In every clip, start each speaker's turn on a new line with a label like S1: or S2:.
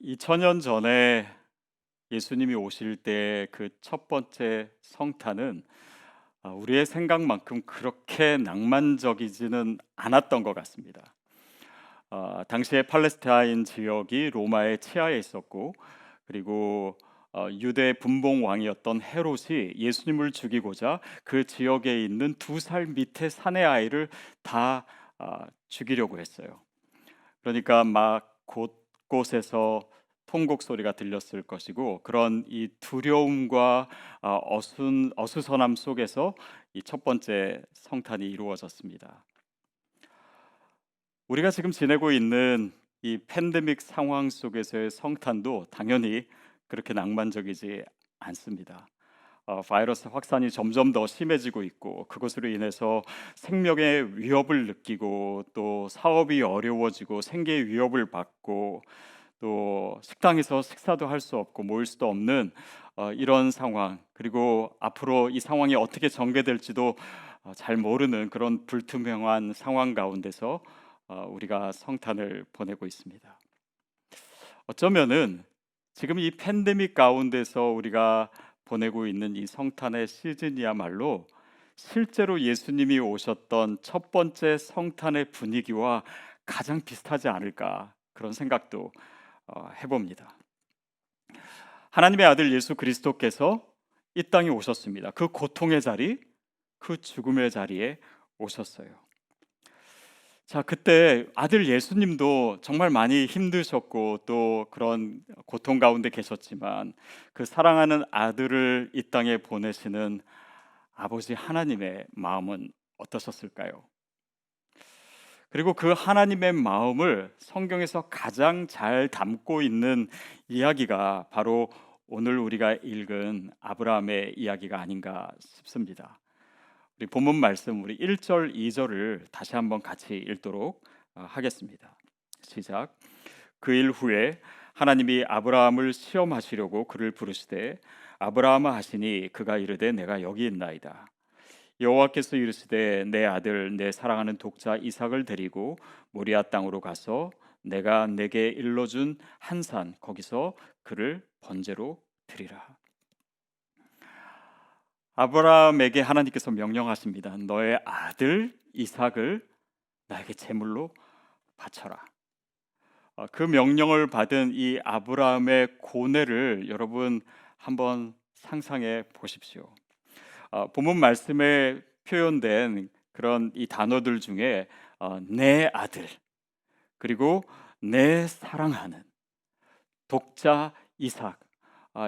S1: 2000년 전에 예수님이 오실 때 그 첫 번째 성탄은 우리의 생각만큼 그렇게 낭만적이지는 않았던 것 같습니다. 당시에 팔레스타인 지역이 로마의 치하에 있었고, 그리고 유대 분봉 왕이었던 헤롯이 예수님을 죽이고자 그 지역에 있는 2살 밑의 사내 아이를 다 죽이려고 했어요. 그러니까 막 곳곳에서 통곡 소리가 들렸을 것이고, 그런 이 두려움과 어수선함 속에서 이 첫 번째 성탄이 이루어졌습니다. 우리가 지금 지내고 있는 이 팬데믹 상황 속에서의 성탄도 당연히 그렇게 낭만적이지 않습니다. 바이러스 확산이 점점 더 심해지고 있고, 그것으로 인해서 생명의 위협을 느끼고, 또 사업이 어려워지고 생계의 위협을 받고, 또 식당에서 식사도 할 수 없고 모일 수도 없는 이런 상황, 그리고 앞으로 이 상황이 어떻게 전개될지도 잘 모르는 그런 불투명한 상황 가운데서 우리가 성탄을 보내고 있습니다. 어쩌면은 지금 이 팬데믹 가운데서 우리가 보내고 있는 이 성탄의 시즌이야말로 실제로 예수님이 오셨던 첫 번째 성탄의 분위기와 가장 비슷하지 않을까, 그런 생각도 해봅니다. 하나님의 아들 예수 그리스도께서 이 땅에 오셨습니다. 그 고통의 자리, 그 죽음의 자리에 오셨어요. 자, 그때 아들 예수님도 정말 많이 힘드셨고 또 그런 고통 가운데 계셨지만, 그 사랑하는 아들을 이 땅에 보내시는 아버지 하나님의 마음은 어떠셨을까요? 그리고 그 하나님의 마음을 성경에서 가장 잘 담고 있는 이야기가 바로 오늘 우리가 읽은 아브라함의 이야기가 아닌가 싶습니다. 우리 본문 말씀, 우리 1절 2절을 다시 한번 같이 읽도록 하겠습니다. 시작. 그 일 후에 하나님이 아브라함을 시험하시려고 그를 부르시되 아브라함아 하시니 그가 이르되 내가 여기 있나이다. 여호와께서 이르시되 내 아들 내 사랑하는 독자 이삭을 데리고 모리아 땅으로 가서 내가 내게 일러준 한 산 거기서 그를 번제로 드리라. 아브라함에게 하나님께서 명령하십니다. 너의 아들 이삭을 나에게 제물로 바쳐라. 그 명령을 받은 이 아브라함의 고뇌를 여러분 한번 상상해 보십시오. 본문 말씀에 표현된 그런 이 단어들 중에 내 아들, 그리고 내 사랑하는 독자 이삭,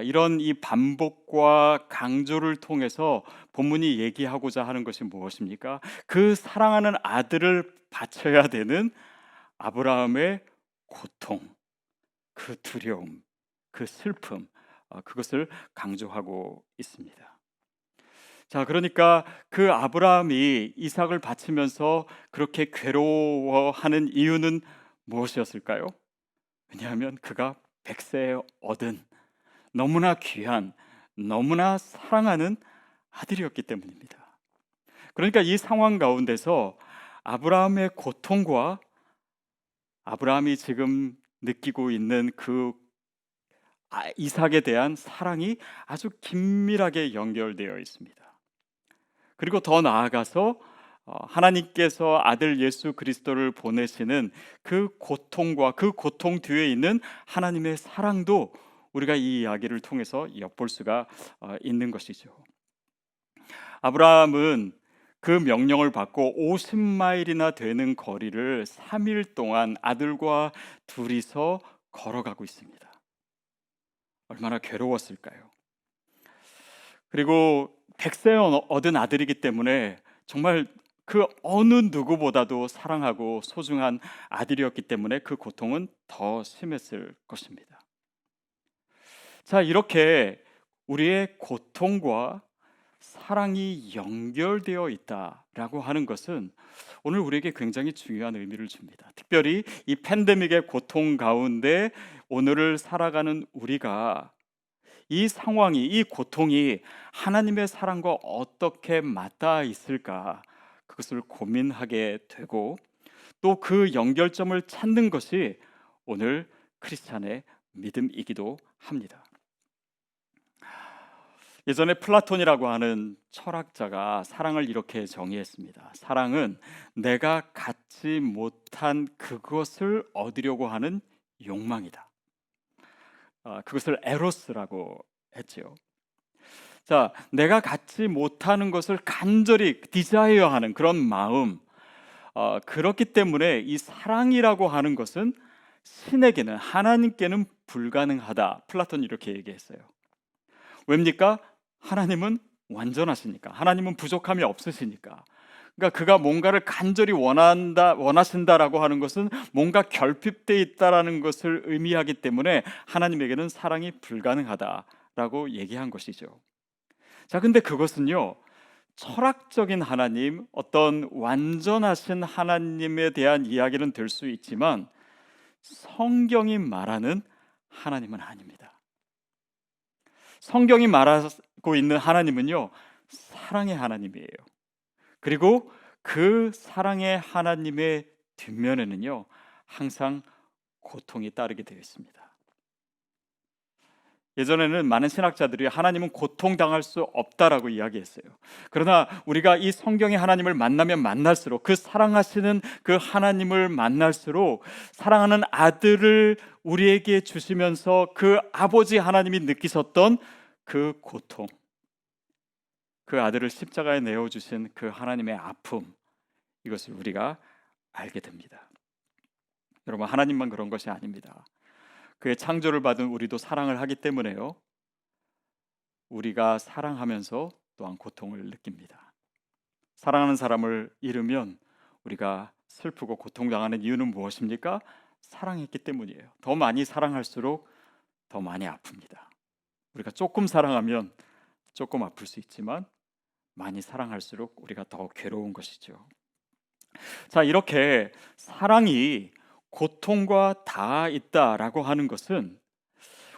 S1: 이런 이 반복과 강조를 통해서 본문이 얘기하고자 하는 것이 무엇입니까? 그 사랑하는 아들을 바쳐야 되는 아브라함의 고통, 그 두려움, 그 슬픔, 그것을 강조하고 있습니다. 자, 그러니까 그 아브라함이 이삭을 바치면서 그렇게 괴로워하는 이유는 무엇이었을까요? 왜냐하면 그가 백세에 얻은 너무나 귀한, 너무나 사랑하는 아들이었기 때문입니다. 그러니까 이 상황 가운데서 아브라함의 고통과 아브라함이 지금 느끼고 있는 그 이삭에 대한 사랑이 아주 긴밀하게 연결되어 있습니다. 그리고 더 나아가서 하나님께서 아들 예수 그리스도를 보내시는 그 고통과 그 고통 뒤에 있는 하나님의 사랑도 우리가 이 이야기를 통해서 엿볼 수가 있는 것이죠. 아브라함은 그 명령을 받고 50마일이나 되는 거리를 3일 동안 아들과 둘이서 걸어가고 있습니다. 얼마나 괴로웠을까요? 그리고 백세 얻은 아들이기 때문에 정말 그 어느 누구보다도 사랑하고 소중한 아들이었기 때문에 그 고통은 더 심했을 것입니다. 자, 이렇게 우리의 고통과 사랑이 연결되어 있다라고 하는 것은 오늘 우리에게 굉장히 중요한 의미를 줍니다. 특별히 이 팬데믹의 고통 가운데 오늘을 살아가는 우리가 이 상황이, 이 고통이 하나님의 사랑과 어떻게 맞닿아 있을까, 그것을 고민하게 되고 또 그 연결점을 찾는 것이 오늘 크리스찬의 믿음이기도 합니다. 예전에 플라톤이라고 하는 철학자가 사랑을 이렇게 정의했습니다. 사랑은 내가 갖지 못한 그것을 얻으려고 하는 욕망이다. 그것을 에로스라고 했지요. 자, 내가 갖지 못하는 것을 간절히 디자이어하는 그런 마음, 그렇기 때문에 이 사랑이라고 하는 것은 신에게는, 하나님께는 불가능하다. 플라톤이 이렇게 얘기했어요. 왜입니까? 하나님은 완전하시니까, 하나님은 부족함이 없으시니까. 그러니까 그가 뭔가를 간절히 원하신다라고 하는 것은 뭔가 결핍되어 있다라는 것을 의미하기 때문에 하나님에게는 사랑이 불가능하다라고 얘기한 것이죠. 자, 근데 그것은요, 철학적인 하나님, 어떤 완전하신 하나님에 대한 이야기는 될 수 있지만 성경이 말하는 하나님은 아닙니다. 성경이 말하고 있는 하나님은요, 사랑의 하나님이에요. 그리고 그 사랑의 하나님의 뒷면에는요, 항상 고통이 따르게 되어 있습니다. 예전에는 많은 신학자들이 하나님은 고통당할 수 없다라고 이야기했어요. 그러나 우리가 이 성경의 하나님을 만나면 만날수록, 그 사랑하시는 그 하나님을 만날수록, 사랑하는 아들을 우리에게 주시면서 그 아버지 하나님이 느끼셨던 그 고통, 그 아들을 십자가에 내어주신 그 하나님의 아픔, 이것을 우리가 알게 됩니다. 여러분, 하나님만 그런 것이 아닙니다. 그의 창조를 받은 우리도 사랑을 하기 때문에요, 우리가 사랑하면서 또한 고통을 느낍니다. 사랑하는 사람을 잃으면 우리가 슬프고 고통당하는 이유는 무엇입니까? 사랑했기 때문이에요. 더 많이 사랑할수록 더 많이 아픕니다. 우리가 조금 사랑하면 조금 아플 수 있지만 많이 사랑할수록 우리가 더 괴로운 것이죠. 자, 이렇게 사랑이 고통과 닿아 있다라고 하는 것은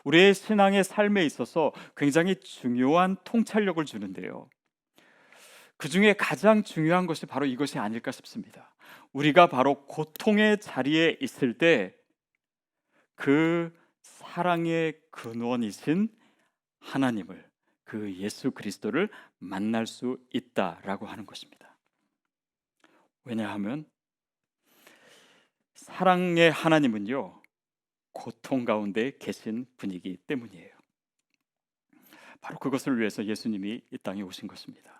S1: 우리의 신앙의 삶에 있어서 굉장히 중요한 통찰력을 주는데요, 그 중에 가장 중요한 것이 바로 이것이 아닐까 싶습니다. 우리가 바로 고통의 자리에 있을 때 그 사랑의 근원이신 하나님을, 그 예수 그리스도를 만날 수 있다라고 하는 것입니다. 왜냐하면 사랑의 하나님은요, 고통 가운데 계신 분이기 때문이에요. 바로 그것을 위해서 예수님이 이 땅에 오신 것입니다.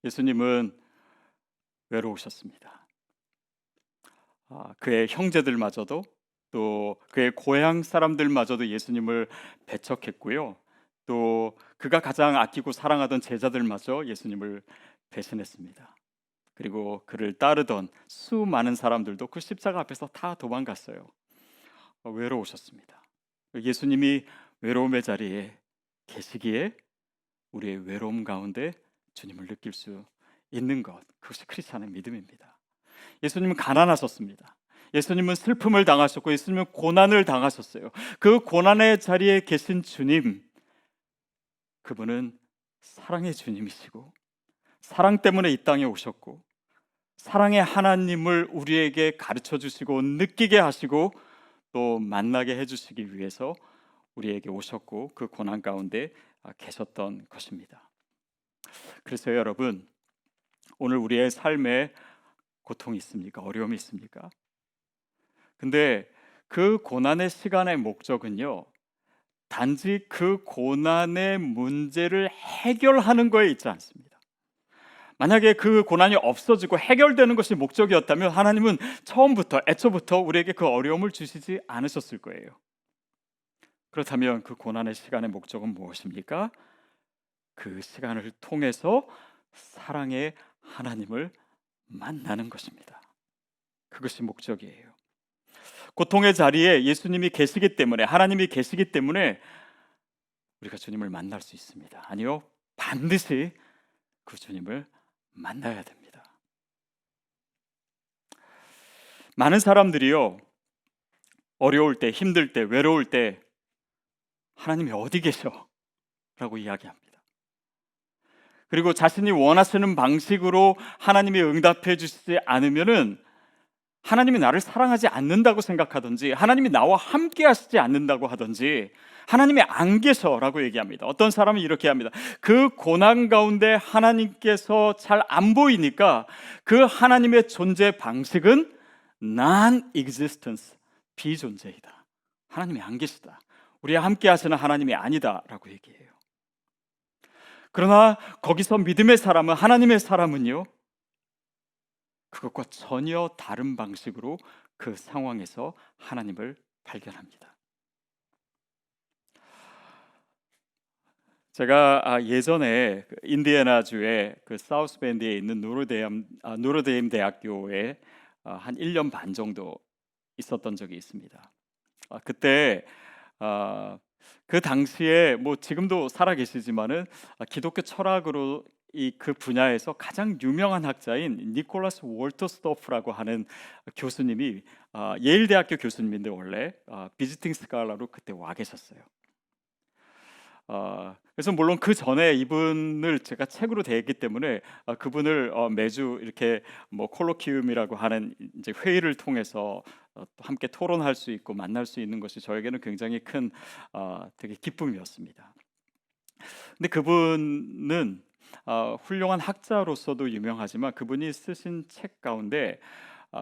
S1: 예수님은 외로우셨습니다. 그의 형제들마저도, 또 그의 고향 사람들마저도 예수님을 배척했고요, 또 그가 가장 아끼고 사랑하던 제자들마저 예수님을 배신했습니다. 그리고 그를 따르던 수많은 사람들도 그 십자가 앞에서 다 도망갔어요. 외로우셨습니다. 예수님이 외로움의 자리에 계시기에 우리의 외로움 가운데 주님을 느낄 수 있는 것, 그것이 크리스찬의 믿음입니다. 예수님은 가난하셨습니다. 예수님은 슬픔을 당하셨고, 예수님은 고난을 당하셨어요. 그 고난의 자리에 계신 주님, 그분은 사랑의 주님이시고 사랑 때문에 이 땅에 오셨고, 사랑의 하나님을 우리에게 가르쳐 주시고 느끼게 하시고 또 만나게 해주시기 위해서 우리에게 오셨고, 그 고난 가운데 계셨던 것입니다. 그래서 여러분, 오늘 우리의 삶에 고통이 있습니까? 어려움이 있습니까? 근데 그 고난의 시간의 목적은요, 단지 그 고난의 문제를 해결하는 거에 있지 않습니다. 만약에 그 고난이 없어지고 해결되는 것이 목적이었다면 하나님은 처음부터, 애초부터 우리에게 그 어려움을 주시지 않으셨을 거예요. 그렇다면 그 고난의 시간의 목적은 무엇입니까? 그 시간을 통해서 사랑의 하나님을 만나는 것입니다. 그것이 목적이에요. 고통의 자리에 예수님이 계시기 때문에, 하나님이 계시기 때문에 우리가 주님을 만날 수 있습니다. 아니요, 반드시 그 주님을 만나야 됩니다. 많은 사람들이요, 어려울 때, 힘들 때, 외로울 때 하나님이 어디 계셔? 라고 이야기합니다. 그리고 자신이 원하시는 방식으로 하나님이 응답해 주시지 않으면은 하나님이 나를 사랑하지 않는다고 생각하든지, 하나님이 나와 함께 하시지 않는다고 하든지, 하나님이 안 계셔라고 얘기합니다. 어떤 사람은 이렇게 합니다. 그 고난 가운데 하나님께서 잘 안 보이니까 그 하나님의 존재 방식은 non-existence, 비존재이다. 하나님이 안 계시다. 우리와 함께 하시는 하나님이 아니다라고 얘기해요. 그러나 거기서 믿음의 사람은, 하나님의 사람은요, 그것과 전혀 다른 방식으로 그 상황에서 하나님을 발견합니다. 제가 예전에 인디애나주의 그 사우스밴드에 있는 노르데임 대학교에 한 1년 반 정도 있었던 적이 있습니다. 그때 그 당시에 뭐 지금도 살아 계시지만은 기독교 철학으로 그 분야에서 가장 유명한 학자인 니콜라스 월터스토프라고 하는 교수님이 예일 대학교 교수님인데 원래 비지팅 스칼라로 그때 와 계셨어요. 그래서 물론 그 전에 이분을 제가 책으로 대했기 때문에 그분을 매주 이렇게 뭐 콜로키움이라고 하는 이제 회의를 통해서 또 함께 토론할 수 있고 만날 수 있는 것이 저에게는 굉장히 큰 되게 기쁨이었습니다. 근데 그분은 훌륭한 학자로서도 유명하지만 그분이 쓰신 책 가운데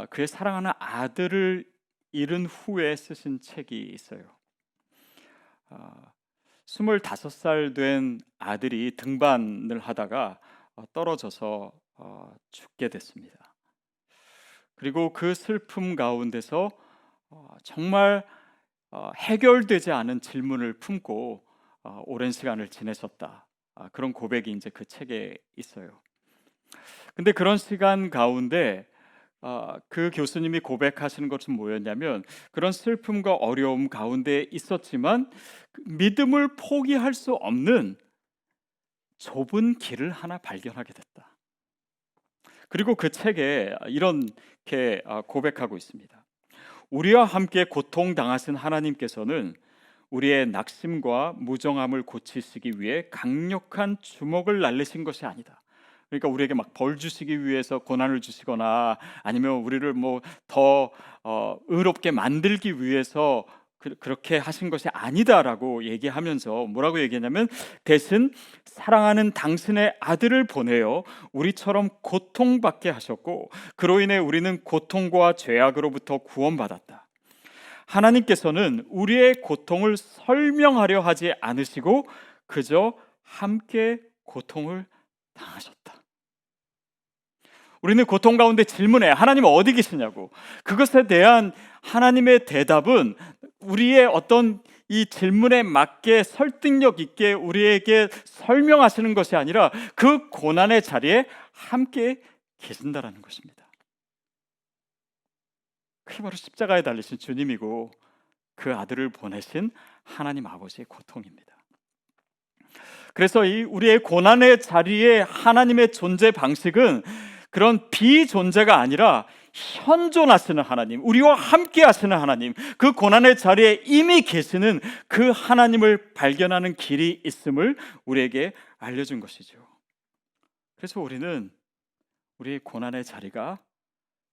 S1: 그의 사랑하는 아들을 잃은 후에 쓰신 책이 있어요. 25살 된 아들이 등반을 하다가 떨어져서 죽게 됐습니다. 그리고 그 슬픔 가운데서 정말 해결되지 않은 질문을 품고 오랜 시간을 지내셨다. 그런 고백이 이제 그 책에 있어요. 근데 그런 시간 가운데 그 교수님이 고백하시는 것은 뭐였냐면, 그런 슬픔과 어려움 가운데 있었지만 믿음을 포기할 수 없는 좁은 길을 하나 발견하게 됐다. 그리고 그 책에 이렇게 고백하고 있습니다. 우리와 함께 고통당하신 하나님께서는 우리의 낙심과 무정함을 고치시기 위해 강력한 주먹을 날리신 것이 아니다. 그러니까 우리에게 막 벌 주시기 위해서 고난을 주시거나 아니면 우리를 뭐 더 의롭게 만들기 위해서 그렇게 하신 것이 아니다라고 얘기하면서 뭐라고 얘기하냐면, 대신 사랑하는 당신의 아들을 보내어 우리처럼 고통받게 하셨고 그로 인해 우리는 고통과 죄악으로부터 구원받았다. 하나님께서는 우리의 고통을 설명하려 하지 않으시고 그저 함께 고통을 당하셨다. 우리는 고통 가운데 질문해, 하나님 어디 계시냐고. 그것에 대한 하나님의 대답은 우리의 어떤 이 질문에 맞게 설득력 있게 우리에게 설명하시는 것이 아니라 그 고난의 자리에 함께 계신다라는 것입니다. 그게 바로 십자가에 달리신 주님이고 그 아들을 보내신 하나님 아버지의 고통입니다. 그래서 우리의 고난의 자리에 하나님의 존재 방식은 그런 비존재가 아니라 현존하시는 하나님, 우리와 함께 하시는 하나님, 그 고난의 자리에 이미 계시는 그 하나님을 발견하는 길이 있음을 우리에게 알려준 것이죠. 그래서 우리는 우리의 고난의 자리가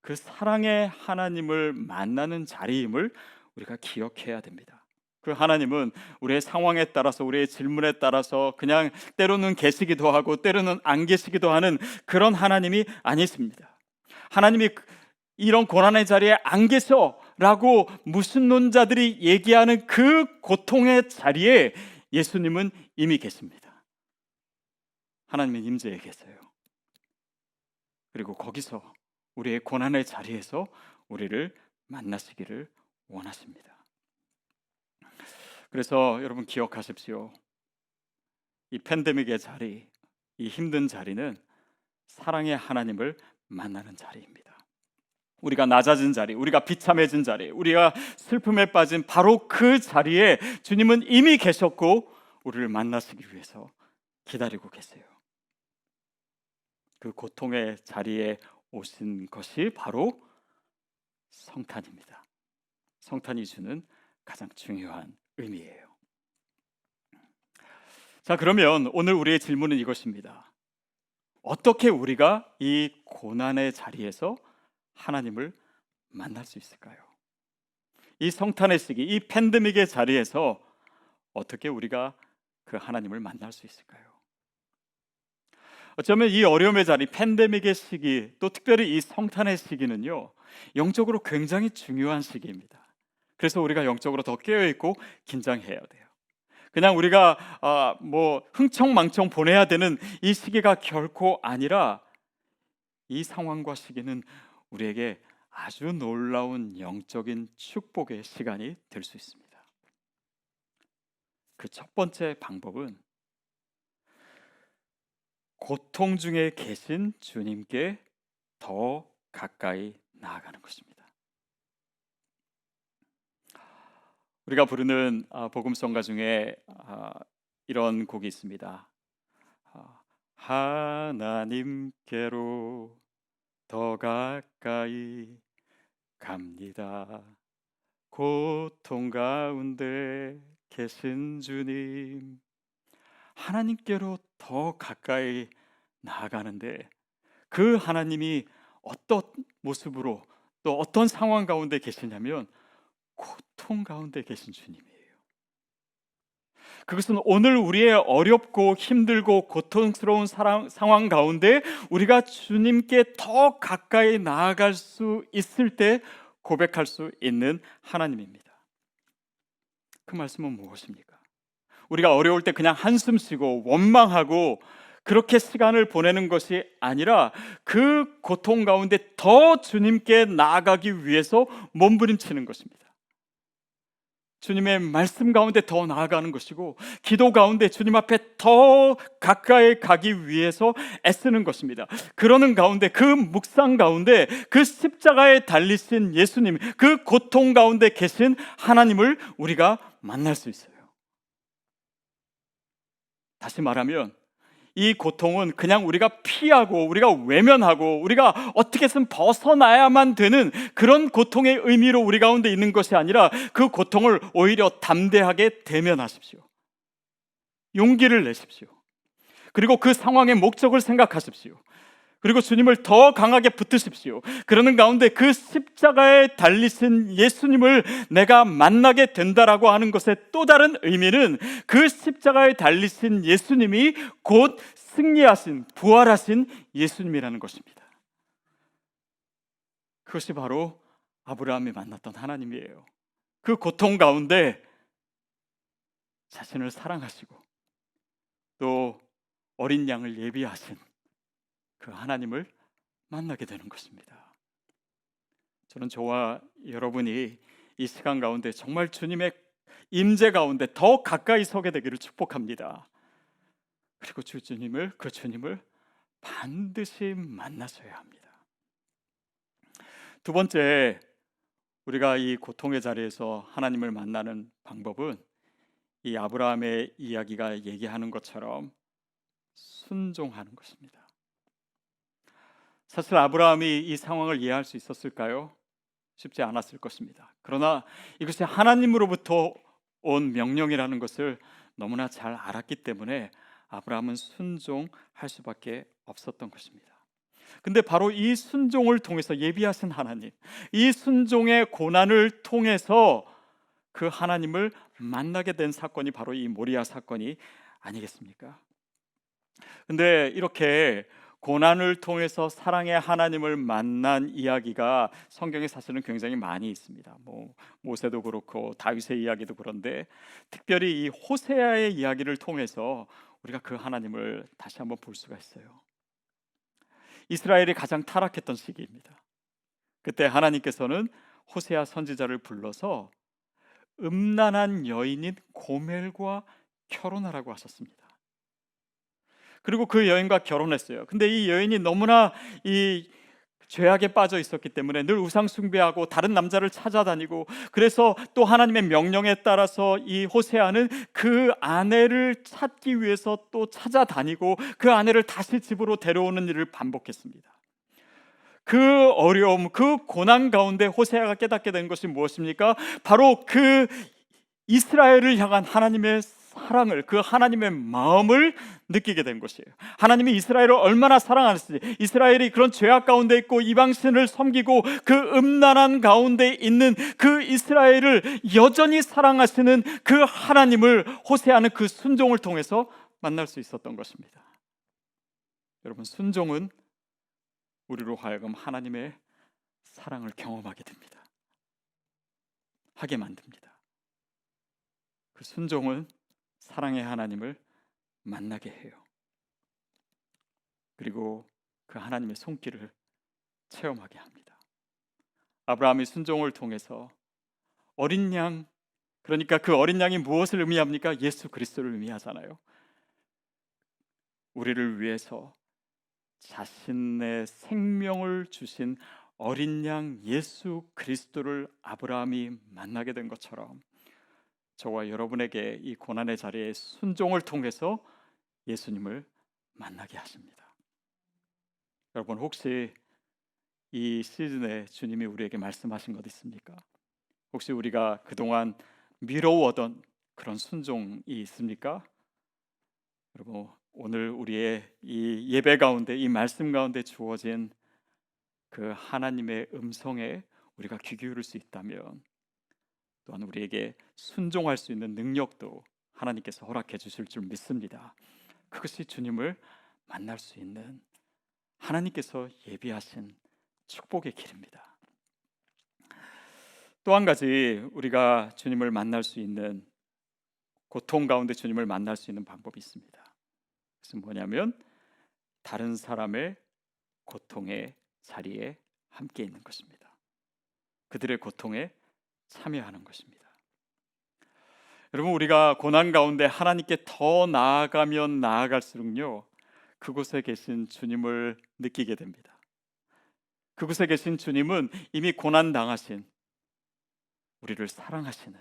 S1: 그 사랑의 하나님을 만나는 자리임을 우리가 기억해야 됩니다. 그 하나님은 우리의 상황에 따라서, 우리의 질문에 따라서 그냥 때로는 계시기도 하고 때로는 안 계시기도 하는 그런 하나님이 아니십니다. 하나님이 이런 고난의 자리에 안 계셔라고 무신론자들이 얘기하는 그 고통의 자리에 예수님은 이미 계십니다. 하나님은 임재해 계세요. 그리고 거기서 우리의 고난의 자리에서 우리를 만나시기를 원하십니다. 그래서 여러분 기억하십시오. 이 팬데믹의 자리, 이 힘든 자리는 사랑의 하나님을 만나는 자리입니다. 우리가 낮아진 자리, 우리가 비참해진 자리, 우리가 슬픔에 빠진 바로 그 자리에 주님은 이미 계셨고 우리를 만나시기 위해서 기다리고 계세요. 그 고통의 자리에 오신 것이 바로 성탄입니다. 성탄이 주는 가장 중요한 의미예요. 자, 그러면 오늘 우리의 질문은 이것입니다. 어떻게 우리가 이 고난의 자리에서 하나님을 만날 수 있을까요? 이 성탄의 시기, 이 팬데믹의 자리에서 어떻게 우리가 그 하나님을 만날 수 있을까요? 어쩌면 이 어려움의 자리, 팬데믹의 시기, 또 특별히 이 성탄의 시기는요, 영적으로 굉장히 중요한 시기입니다. 그래서 우리가 영적으로 더 깨어있고 긴장해야 돼요. 그냥 우리가 흥청망청 보내야 되는 이 시기가 결코 아니라, 이 상황과 시기는 우리에게 아주 놀라운 영적인 축복의 시간이 될 수 있습니다. 그 첫 번째 방법은 고통 중에 계신 주님께 더 가까이 나아가는 것입니다. 우리가 부르는 복음성가 중에 이런 곡이 있습니다. 하나님께로 더 가까이 갑니다. 고통 가운데 계신 주님. 하나님께로 더 가까이 나아가는데, 그 하나님이 어떤 모습으로 또 어떤 상황 가운데 계시냐면 고통 가운데 계신 주님이에요. 그것은 오늘 우리의 어렵고 힘들고 고통스러운 상황 가운데 우리가 주님께 더 가까이 나아갈 수 있을 때 고백할 수 있는 하나님입니다. 그 말씀은 무엇입니까? 우리가 어려울 때 그냥 한숨 쉬고 원망하고 그렇게 시간을 보내는 것이 아니라, 그 고통 가운데 더 주님께 나아가기 위해서 몸부림치는 것입니다. 주님의 말씀 가운데 더 나아가는 것이고, 기도 가운데 주님 앞에 더 가까이 가기 위해서 애쓰는 것입니다. 그러는 가운데, 그 묵상 가운데 그 십자가에 달리신 예수님, 그 고통 가운데 계신 하나님을 우리가 만날 수 있어요. 다시 말하면 이 고통은 그냥 우리가 피하고 우리가 외면하고 우리가 어떻게 해서는 벗어나야만 되는 그런 고통의 의미로 우리 가운데 있는 것이 아니라, 그 고통을 오히려 담대하게 대면하십시오. 용기를 내십시오. 그리고 그 상황의 목적을 생각하십시오. 그리고 주님을 더 강하게 붙드십시오. 그러는 가운데 그 십자가에 달리신 예수님을 내가 만나게 된다라고 하는 것의 또 다른 의미는, 그 십자가에 달리신 예수님이 곧 승리하신, 부활하신 예수님이라는 것입니다. 그것이 바로 아브라함이 만났던 하나님이에요. 그 고통 가운데 자신을 사랑하시고 또 어린 양을 예비하신 그 하나님을 만나게 되는 것입니다. 저는 저와 여러분이 이 시간 가운데 정말 주님의 임재 가운데 더 가까이 서게 되기를 축복합니다. 그리고 그 주님을 반드시 만나셔야 합니다. 두 번째, 우리가 이 고통의 자리에서 하나님을 만나는 방법은 이 아브라함의 이야기가 얘기하는 것처럼 순종하는 것입니다. 사실 아브라함이 이 상황을 이해할 수 있었을까요? 쉽지 않았을 것입니다. 그러나 이것이 하나님으로부터 온 명령이라는 것을 너무나 잘 알았기 때문에 아브라함은 순종할 수밖에 없었던 것입니다. 근데 바로 이 순종을 통해서, 예비하신 하나님, 이 순종의 고난을 통해서 그 하나님을 만나게 된 사건이 바로 이 모리아 사건이 아니겠습니까? 근데 이렇게 고난을 통해서 사랑의 하나님을 만난 이야기가 성경에 사실은 굉장히 많이 있습니다. 모세도 그렇고 다윗의 이야기도 그런데, 특별히 이 호세아의 이야기를 통해서 우리가 그 하나님을 다시 한번 볼 수가 있어요. 이스라엘이 가장 타락했던 시기입니다. 그때 하나님께서는 호세아 선지자를 불러서 음란한 여인인 고멜과 결혼하라고 하셨습니다. 그리고 그 여인과 결혼했어요. 근데 이 여인이 너무나 이 죄악에 빠져 있었기 때문에 늘 우상 숭배하고 다른 남자를 찾아다니고, 그래서 또 하나님의 명령에 따라서 이 호세아는 그 아내를 찾기 위해서 또 찾아다니고 그 아내를 다시 집으로 데려오는 일을 반복했습니다. 그 어려움, 그 고난 가운데 호세아가 깨닫게 된 것이 무엇입니까? 바로 그 이스라엘을 향한 하나님의 사랑을, 그 하나님의 마음을 느끼게 된 것이에요. 하나님이 이스라엘을 얼마나 사랑하시는지, 이스라엘이 그런 죄악 가운데 있고 이방신을 섬기고 그 음란한 가운데 있는 그 이스라엘을 여전히 사랑하시는 그 하나님을 호세아는 그 순종을 통해서 만날 수 있었던 것입니다. 여러분, 순종은 우리로 하여금 하나님의 사랑을 경험하게 됩니다. 하게 만듭니다. 그 순종은 사랑의 하나님을 만나게 해요. 그리고 그 하나님의 손길을 체험하게 합니다. 아브라함이 순종을 통해서 어린 양, 그러니까 그 어린 양이 무엇을 의미합니까? 예수 그리스도를 의미하잖아요. 우리를 위해서 자신의 생명을 주신 어린 양 예수 그리스도를 아브라함이 만나게 된 것처럼 저와 여러분에게 이 고난의 자리에 순종을 통해서 예수님을 만나게 하십니다. 여러분, 혹시 이 시즌에 주님이 우리에게 말씀하신 것 있습니까? 혹시 우리가 그동안 미뤄오던 그런 순종이 있습니까? 여러분, 오늘 우리의 이 예배 가운데, 이 말씀 가운데 주어진 그 하나님의 음성에 우리가 귀 기울일 수 있다면, 또한 우리에게 순종할 수 있는 능력도 하나님께서 허락해 주실 줄 믿습니다. 그것이 주님을 만날 수 있는 하나님께서 예비하신 축복의 길입니다. 또 한 가지 우리가 주님을 만날 수 있는, 고통 가운데 주님을 만날 수 있는 방법이 있습니다. 그것은 뭐냐면 다른 사람의 고통의 자리에 함께 있는 것입니다. 그들의 고통에 참여하는 것입니다. 여러분, 우리가 고난 가운데 하나님께 더 나아가면 나아갈수록요, 그곳에 계신 주님을 느끼게 됩니다. 그곳에 계신 주님은 이미 고난 당하신, 우리를 사랑하시는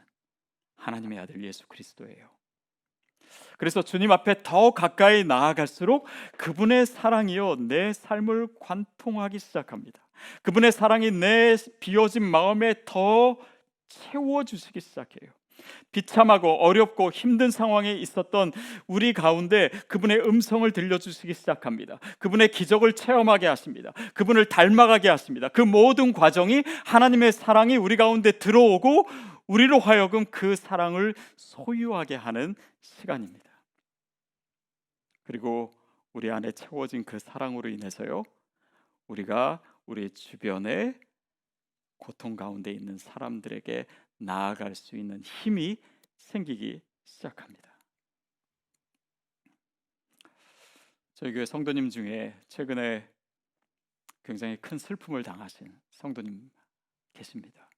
S1: 하나님의 아들 예수 그리스도예요. 그래서 주님 앞에 더 가까이 나아갈수록 그분의 사랑이요, 내 삶을 관통하기 시작합니다. 그분의 사랑이 내 비어진 마음에 더 채워주시기 시작해요. 비참하고 어렵고 힘든 상황에 있었던 우리 가운데 그분의 음성을 들려주시기 시작합니다. 그분의 기적을 체험하게 하십니다. 그분을 닮아가게 하십니다. 그 모든 과정이 하나님의 사랑이 우리 가운데 들어오고 우리로 하여금 그 사랑을 소유하게 하는 시간입니다. 그리고 우리 안에 채워진 그 사랑으로 인해서요, 우리가 우리 주변에 고통 가운데 있는 사람들에게 나아갈 수 있는 힘이 생기기 시작합니다. 저희 교회 성도님 중에 최근에 굉장히 큰 슬픔을 당하신 성도님 계십니다.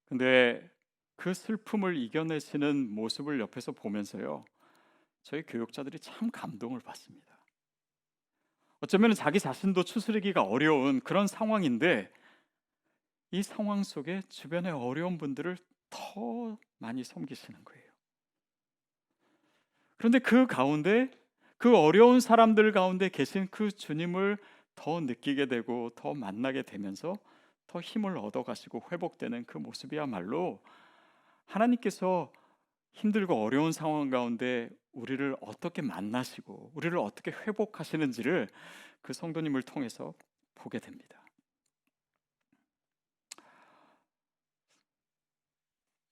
S1: 근데 그 슬픔을 이겨내시는 모습을 옆에서 보면서요, 저희 교육자들이 참 감동을 받습니다. 어쩌면 자기 자신도 추스르기가 어려운 그런 상황인데 이 상황 속에 주변의 어려운 분들을 더 많이 섬기시는 거예요. 그런데 그 가운데, 그 어려운 사람들 가운데 계신 그 주님을 더 느끼게 되고 더 만나게 되면서 더 힘을 얻어가시고 회복되는 그 모습이야말로 하나님께서 힘들고 어려운 상황 가운데 우리를 어떻게 만나시고 우리를 어떻게 회복하시는지를 그 성도님을 통해서 보게 됩니다.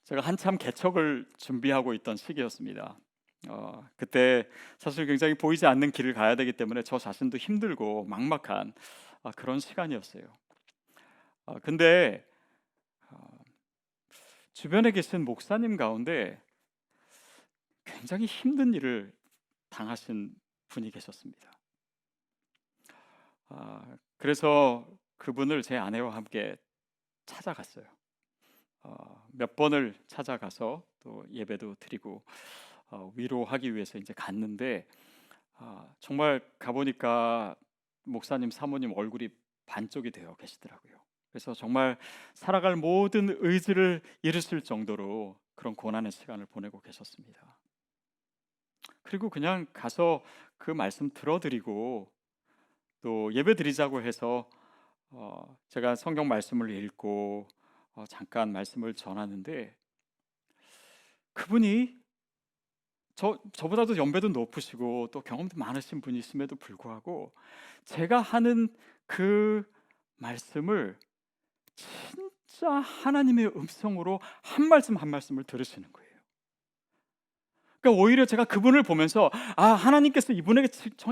S1: 제가 한참 개척을 준비하고 있던 시기였습니다. 그때 사실 굉장히 보이지 않는 길을 가야 되기 때문에 저 자신도 힘들고 막막한 그런 시간이었어요. 근데 주변에 계신 목사님 가운데 굉장히 힘든 일을 당하신 분이 계셨습니다. 그래서 그분을 제 아내와 함께 찾아갔어요. 몇 번을 찾아가서 또 예배도 드리고 위로하기 위해서 이제 갔는데 정말 가보니까 목사님 사모님 얼굴이 반쪽이 되어 계시더라고요. 그래서 정말 살아갈 모든 의지를 잃으실 정도로 그런 고난의 시간을 보내고 계셨습니다. 그리고 그냥 가서 그 말씀 들어드리고 또 예배 드리자고 해서 제가 성경 말씀을 읽고 잠깐 말씀을 전하는데 그분이 저보다도 연배도 높으시고 또 경험도 많으신 분이심에도 불구하고 제가 하는 그 말씀을 진짜 하나님의 음성으로 한 말씀 한 말씀을 들으시는 거예요. 그러니까 오히려 제가 그분을 보면서 하나님께서 이분에게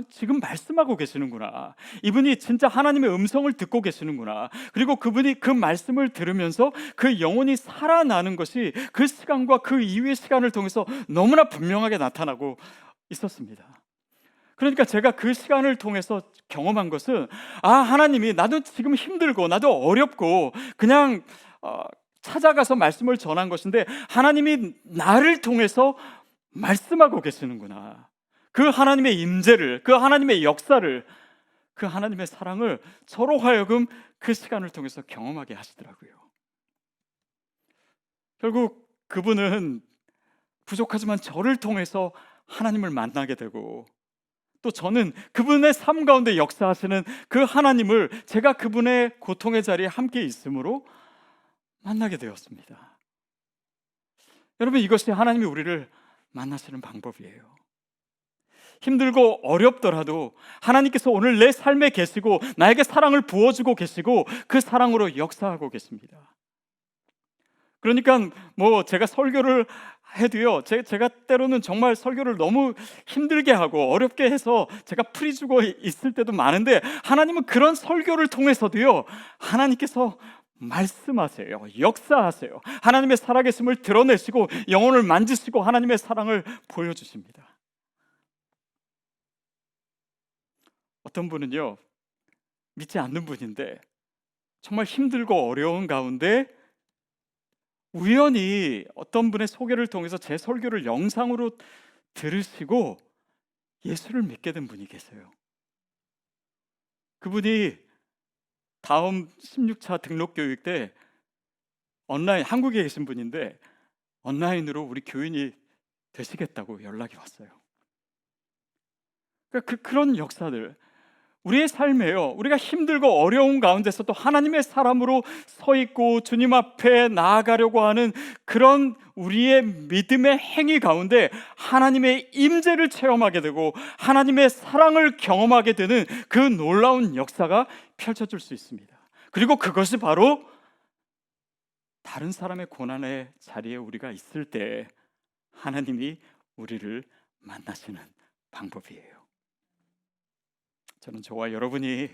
S1: 지금 말씀하고 계시는구나. 이분이 진짜 하나님의 음성을 듣고 계시는구나. 그리고 그분이 그 말씀을 들으면서 그 영혼이 살아나는 것이 그 시간과 그 이후의 시간을 통해서 너무나 분명하게 나타나고 있었습니다. 그러니까 제가 그 시간을 통해서 경험한 것은 하나님이 나도 지금 힘들고 나도 어렵고 그냥 찾아가서 말씀을 전한 것인데 하나님이 나를 통해서 말씀하고 계시는구나. 그 하나님의 임재를, 그 하나님의 역사를, 그 하나님의 사랑을 저로 하여금 그 시간을 통해서 경험하게 하시더라고요. 결국 그분은 부족하지만 저를 통해서 하나님을 만나게 되고 또 저는 그분의 삶 가운데 역사하시는 그 하나님을 제가 그분의 고통의 자리에 함께 있음으로 만나게 되었습니다. 여러분, 이것이 하나님이 우리를 만나시는 방법이에요. 힘들고 어렵더라도 하나님께서 오늘 내 삶에 계시고 나에게 사랑을 부어주고 계시고 그 사랑으로 역사하고 계십니다. 그러니까 제가 설교를 해도요, 제가 때로는 정말 설교를 너무 힘들게 하고 어렵게 해서 제가 풀이 주고 있을 때도 많은데 하나님은 그런 설교를 통해서도요, 하나님께서 말씀하세요. 역사하세요. 하나님의 살아계심을 드러내시고 영혼을 만지시고 하나님의 사랑을 보여주십니다. 어떤 분은요, 믿지 않는 분인데 정말 힘들고 어려운 가운데 우연히 어떤 분의 소개를 통해서 제 설교를 영상으로 들으시고 예수를 믿게 된 분이 계세요. 그분이 다음 16차 등록교육 때 온라인, 한국에 계신 분인데 온라인으로 우리 교인이 되시겠다고 연락이 왔어요. 그러니까 그런 역사들, 우리의 삶에요, 우리가 힘들고 어려운 가운데서도 하나님의 사람으로 서 있고 주님 앞에 나아가려고 하는 그런 우리의 믿음의 행위 가운데 하나님의 임재를 체험하게 되고 하나님의 사랑을 경험하게 되는 그 놀라운 역사가 펼쳐질 수 있습니다. 그리고 그것이 바로 다른 사람의 고난의 자리에 우리가 있을 때 하나님이 우리를 만나시는 방법이에요. 저는 저와 여러분이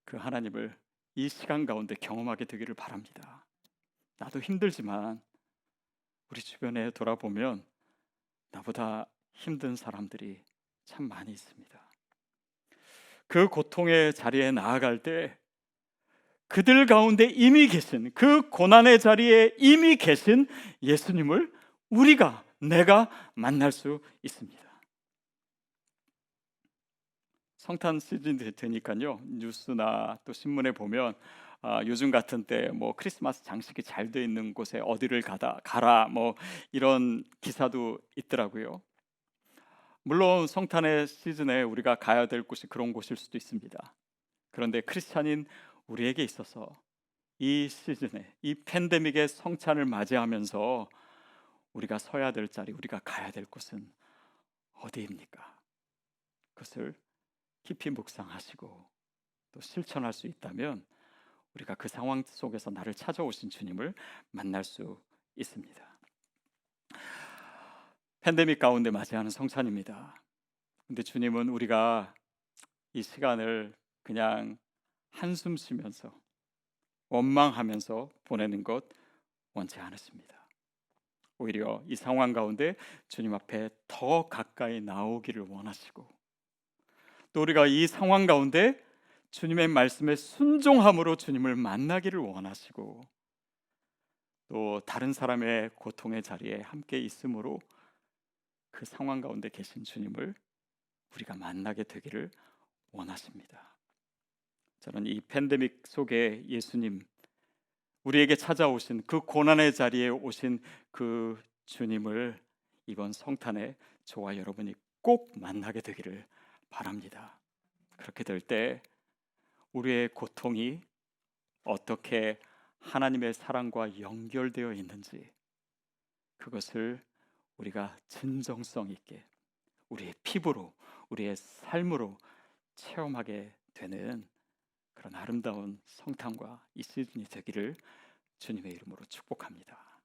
S1: 그 하나님을 이 시간 가운데 경험하게 되기를 바랍니다. 나도 힘들지만 우리 주변에 돌아보면 나보다 힘든 사람들이 참 많이 있습니다. 그 고통의 자리에 나아갈 때 그들 가운데 이미 계신, 그 고난의 자리에 이미 계신 예수님을 내가 만날 수 있습니다. 성탄 시즌이 되니까요, 뉴스나 또 신문에 보면 요즘 같은 때 크리스마스 장식이 잘 돼 있는 곳에 어디를 가라 이런 기사도 있더라고요. 물론 성탄의 시즌에 우리가 가야 될 곳이 그런 곳일 수도 있습니다. 그런데 크리스찬인 우리에게 있어서 이 시즌에, 이 팬데믹의 성찬을 맞이하면서 우리가 서야 될 자리, 우리가 가야 될 곳은 어디입니까? 그것을 깊이 묵상하시고 또 실천할 수 있다면 우리가 그 상황 속에서 나를 찾아오신 주님을 만날 수 있습니다. 팬데믹 가운데 맞이하는 성찬입니다. 근데 주님은 우리가 이 시간을 그냥 한숨 쉬면서 원망하면서 보내는 것 원치 않으십니다. 오히려 이 상황 가운데 주님 앞에 더 가까이 나오기를 원하시고 또 우리가 이 상황 가운데 주님의 말씀에 순종함으로 주님을 만나기를 원하시고 또 다른 사람의 고통의 자리에 함께 있음으로 그 상황 가운데 계신 주님을 우리가 만나게 되기를 원하십니다. 저는 이 팬데믹 속에 예수님, 우리에게 찾아오신 그 고난의 자리에 오신 그 주님을 이번 성탄에 저와 여러분이 꼭 만나게 되기를 바랍니다. 그렇게 될 때 우리의 고통이 어떻게 하나님의 사랑과 연결되어 있는지 그것을 우리가 진정성 있게 우리의 피부로, 우리의 삶으로 체험하게 되는 그런 아름다운 성탄과 이 시즌이 되기를 주님의 이름으로 축복합니다.